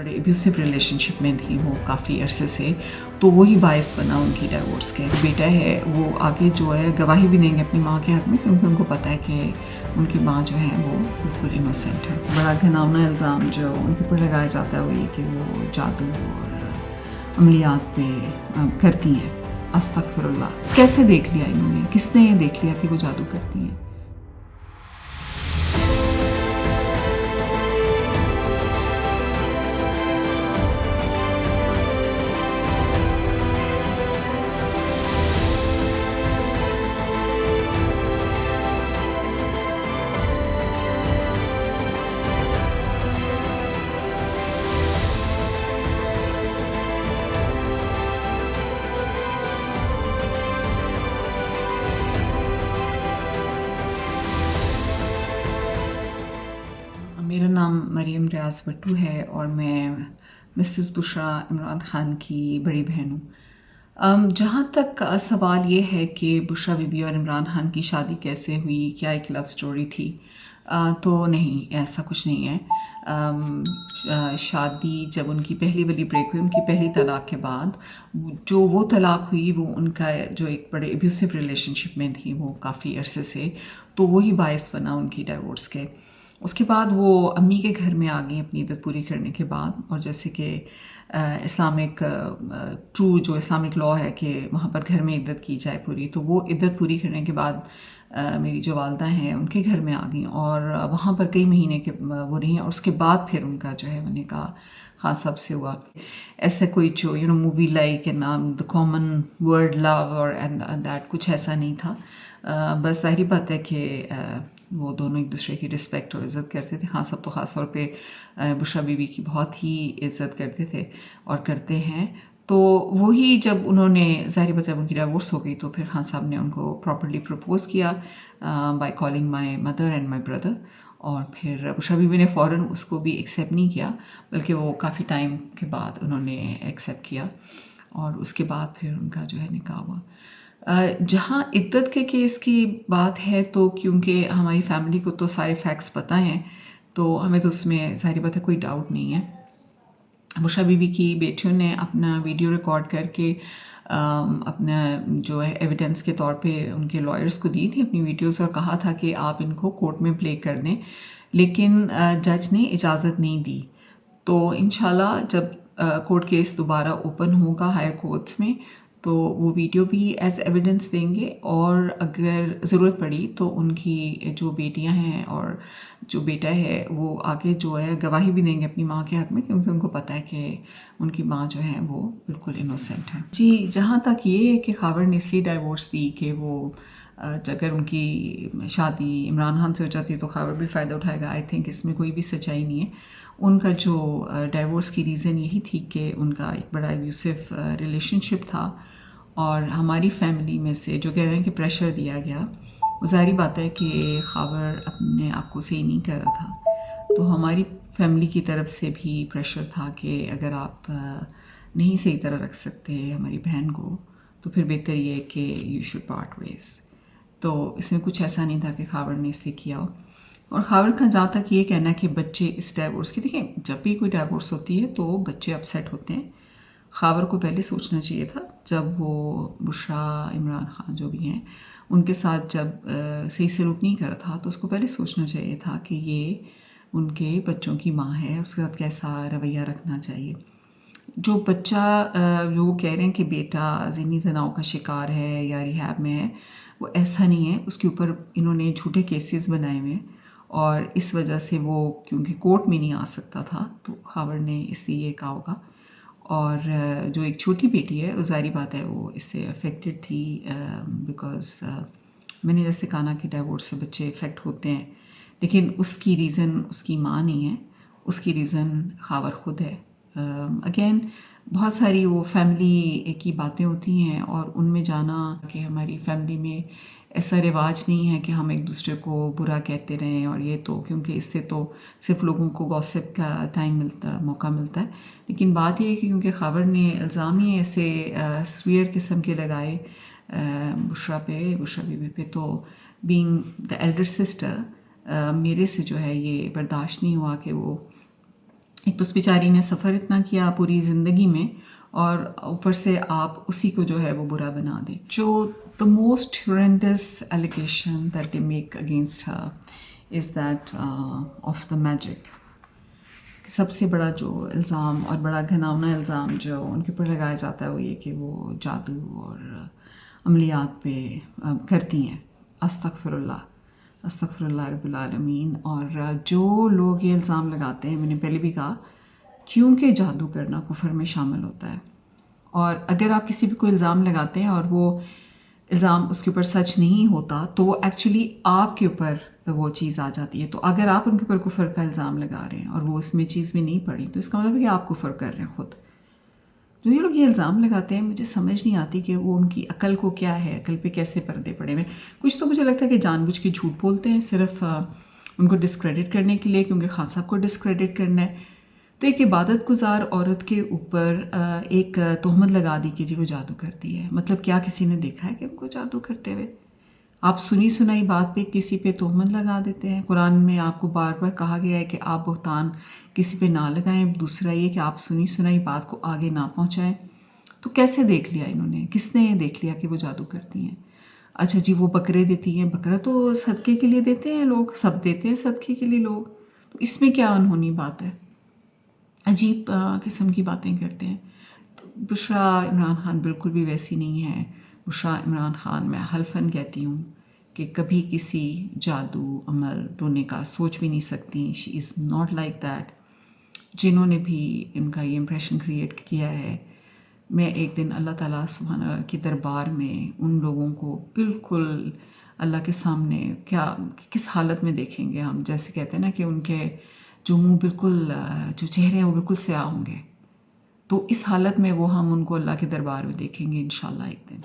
बड़े abusive relationship में थी वो काफ़ी अरसे से, तो वही बायस बना उनकी डाइवोर्स के। बेटा है वो आगे जो है गवाही भी देंगे अपनी माँ के हक़ में, क्योंकि उनको पता है कि उनकी माँ जो है वो बिल्कुल इनोसेंट है। बड़ा घिनौना इल्ज़ाम जो उनके ऊपर लगाया जाता है वो ये कि वो जादू और अमलियात पे करती हैं। अस्तगफिरुल्लाह। कैसे देख लिया इन्होंने, किसने ये देख लिया कि वो जादू करती हैं? मेरा नाम मरियम रियाज़ भट्टू है और मैं मिसेस बुशरा इमरान ख़ान की बड़ी बहन हूँ। जहाँ तक सवाल ये है कि बुशरा बीबी और इमरान ख़ान की शादी कैसे हुई, क्या एक लव स्टोरी थी, तो नहीं, ऐसा कुछ नहीं है। शादी जब उनकी पहली वाली ब्रेक हुई, उनकी पहली तलाक़ के बाद जो वो तलाक़ हुई वो उनका जो एक बड़े एब्यूसिव रिलेशनशिप में थी वो काफ़ी अरसे से, तो वही बायस बना उनकी डाइवोर्स के। उसके बाद वो अम्मी के घर में आ गई अपनी इद्दत पूरी करने के बाद, और जैसे कि इस्लामिक ट्रू जो इस्लामिक लॉ है कि वहाँ पर घर में इद्दत की जाए पूरी, तो वो इद्दत पूरी करने के बाद मेरी जो वालदा हैं उनके घर में आ गई और वहाँ पर कई महीने के वो रही हैं, और उसके बाद फिर उनका जो है वो निकाह ख़ान साहब से हुआ। ऐसा कोई जो movie like and the common word love और एंड दैट कुछ ऐसा नहीं था। बस ज़ाहिर बात है कि वो दोनों एक दूसरे की रिस्पेक्ट और इज़्ज़त करते थे। ख़ान साहब तो ख़ास तौर पे बुशरा बीबी की बहुत ही इज़्ज़त करते थे और करते हैं। तो वही जब उन्होंने ज़ाहिर बात जब उनकी डाइवोर्स हो गई तो फिर ख़ान साहब ने उनको प्रॉपर्ली प्रपोज़ किया by calling my mother and my brother, और फिर बुशरा बीबी ने फ़ौरन उसको भी एक्सेप्ट नहीं किया, बल्कि वो काफ़ी टाइम के बाद उन्होंने एक्सेप्ट किया और उसके बाद फिर उनका जो है निकाह हुआ। जहाँ इद्दत के केस की बात है तो क्योंकि हमारी फैमिली को तो सारे फैक्ट्स पता हैं, तो हमें तो उसमें ज़ाहिर बात है कोई डाउट नहीं है। बुशरा बीबी की बेटियों ने अपना वीडियो रिकॉर्ड करके अपना जो है एविडेंस के तौर पे उनके लॉयर्स को दी थी अपनी वीडियोस, और कहा था कि आप इनको कोर्ट में प्ले कर दें, लेकिन जज ने इजाज़त नहीं दी। तो इंशाल्लाह जब कोर्ट केस दोबारा ओपन होगा हायर कोर्ट्स में तो वो वीडियो भी एज एविडेंस देंगे, और अगर ज़रूरत पड़ी तो उनकी जो बेटियां हैं और जो बेटा है वो आगे जो है गवाही भी देंगे अपनी माँ के हक़ में, क्योंकि उनको पता है कि उनकी माँ जो है वो बिल्कुल इनोसेंट है। जी, जहाँ तक ये है कि ख़ावर ने इसलिए डाइवोर्स दी कि वो अगर उनकी शादी इमरान खान से हो जाती तो ख़ावर भी फ़ायदा उठाएगा। आई थिंक इसमें कोई भी सच्चाई नहीं है। उनका जो डाइवोर्स की रीज़न यही थी कि उनका एक बड़ा एब्यूसिव रिलेशनशिप था, और हमारी फैमिली में से जो कह रहे हैं कि प्रेशर दिया गया, वो ज़ाहिर बात है कि ख़ावर अपने आप को सही नहीं कर रहा था, तो हमारी फैमिली की तरफ से भी प्रेशर था कि अगर आप नहीं सही तरह रख सकते हमारी बहन को तो फिर बेहतर ये है कि यू शुड पार्ट वेज। तो इसमें कुछ ऐसा नहीं था कि ख़ावर ने इसलिए किया हो। और ख़ावर का जहाँ तक ये कहना है कि बच्चे इस डाइवोर्स की, देखिए जब भी कोई डाइवोर्स होती है तो बच्चे अपसेट होते हैं। ख़ावर को पहले सोचना चाहिए था जब वो बुशरा इमरान ख़ान जो भी हैं उनके साथ जब सही सलूक नहीं कर रहा था, तो उसको पहले सोचना चाहिए था कि ये उनके बच्चों की माँ है, उसके साथ कैसा रवैया रखना चाहिए। जो बच्चा जो कह रहे हैं कि बेटा ज़हनी तनाव का शिकार है या रिहैब में है, वो ऐसा नहीं है। उसके ऊपर इन्होंने झूठे केसेस बनाए हुए हैं और इस वजह से वो क्योंकि कोर्ट में नहीं आ सकता था तो ख़ावर ने इसलिए ये कहा होगा। और जो एक छोटी बेटी है वो ज़ाहिर बात है वो इससे अफेक्टेड थी, बिकॉज़ मैंने जैसे कहा ना कि डाइवोर्स से बच्चे इफ़ेक्ट होते हैं, लेकिन उसकी रीज़न उसकी माँ नहीं है, उसकी रीज़न ख़ावर ख़ुद है। अगेन बहुत सारी वो फैमिली की बातें होती हैं और उनमें जाना कि हमारी फैमिली में ऐसा रिवाज नहीं है कि हम एक दूसरे को बुरा कहते रहें, और ये तो क्योंकि इससे तो सिर्फ लोगों को गॉसिप का मौका मिलता है। लेकिन बात ये है कि क्योंकि ख़ावर ने इल्ज़ाम ही ऐसे स्वीयर किस्म के लगाए बुशरा बीबी पे, तो बीइंग द एल्डर सिस्टर मेरे से जो है ये बर्दाश्त नहीं हुआ कि वो ایک تو اس بیچاری نے سفر اتنا کیا پوری زندگی میں، اور اوپر سے آپ اسی کو جو ہے وہ برا بنا دیں. جو the most horrendous allegation that they make against her is that of the magic. سب سے بڑا جو الزام اور بڑا گھناؤنا الزام جو ان کے اوپر لگایا جاتا ہے وہ یہ کہ وہ جادو اور عملیات پہ کرتی ہیں. استغفر اللہ رب العالمین. اور جو لوگ یہ الزام لگاتے ہیں، میں نے پہلے بھی کہا، کیونکہ جادو کرنا کفر میں شامل ہوتا ہے. اور اگر آپ کسی بھی کوئی الزام لگاتے ہیں اور وہ الزام اس کے اوپر سچ نہیں ہوتا تو وہ ایکچولی آپ کے اوپر وہ چیز آ جاتی ہے. تو اگر آپ ان کے اوپر کفر کا الزام لگا رہے ہیں اور وہ اس میں چیز بھی نہیں پڑی تو اس کا مطلب ہے کہ آپ کفر کر رہے ہیں خود. جو یہ لوگ یہ الزام لگاتے ہیں مجھے سمجھ نہیں آتی کہ وہ ان کی عقل کو کیا ہے، عقل پہ کیسے پردے پڑے ہوئے. کچھ تو مجھے لگتا ہے کہ جان بوجھ کے جھوٹ بولتے ہیں صرف ان کو ڈسکریڈٹ کرنے کے لیے، کیونکہ خان صاحب کو ڈسکریڈٹ کرنا ہے. تو ایک عبادت گزار عورت کے اوپر ایک تہمت لگا دی کہ جی وہ جادو کرتی ہے. مطلب کیا کسی نے دیکھا ہے کہ ان کو جادو کرتے ہوئے؟ آپ سنی سنائی بات پہ کسی پہ تہمت لگا دیتے ہیں. قرآن میں آپ کو بار بار کہا گیا ہے کہ آپ بہتان کسی پہ نہ لگائیں. دوسرا یہ کہ آپ سنی سنائی بات کو آگے نہ پہنچائیں. تو کیسے دیکھ لیا انہوں نے؟ کس نے یہ دیکھ لیا کہ وہ جادو کرتی ہیں؟ اچھا جی وہ بکرے دیتی ہیں. بکرا تو صدقے کے لیے دیتے ہیں لوگ، سب دیتے ہیں صدقے کے لیے لوگ. تو اس میں کیا انہونی بات ہے؟ عجیب قسم کی باتیں کرتے ہیں. تو بشریٰ عمران خان بالکل بھی ویسی نہیں ہے. بشریٰ عمران خان میں حلفاً کہتی ہوں کہ کبھی کسی جادو عمل ٹونے کا سوچ بھی نہیں سکتی. شی از ناٹ لائک دیٹ. جنہوں نے بھی ان کا یہ امپریشن کریٹ کیا ہے، میں ایک دن اللہ تعالیٰ سبحانہ کے دربار میں ان لوگوں کو بالکل اللہ کے سامنے کس حالت میں دیکھیں گے ہم. جیسے کہتے ہیں نا کہ ان کے جو منہ بالکل جو چہرے ہیں وہ بالکل سیاہ ہوں گے. تو اس حالت میں وہ ہم ان کو اللہ کے دربار میں دیکھیں گے انشاءاللہ ایک دن.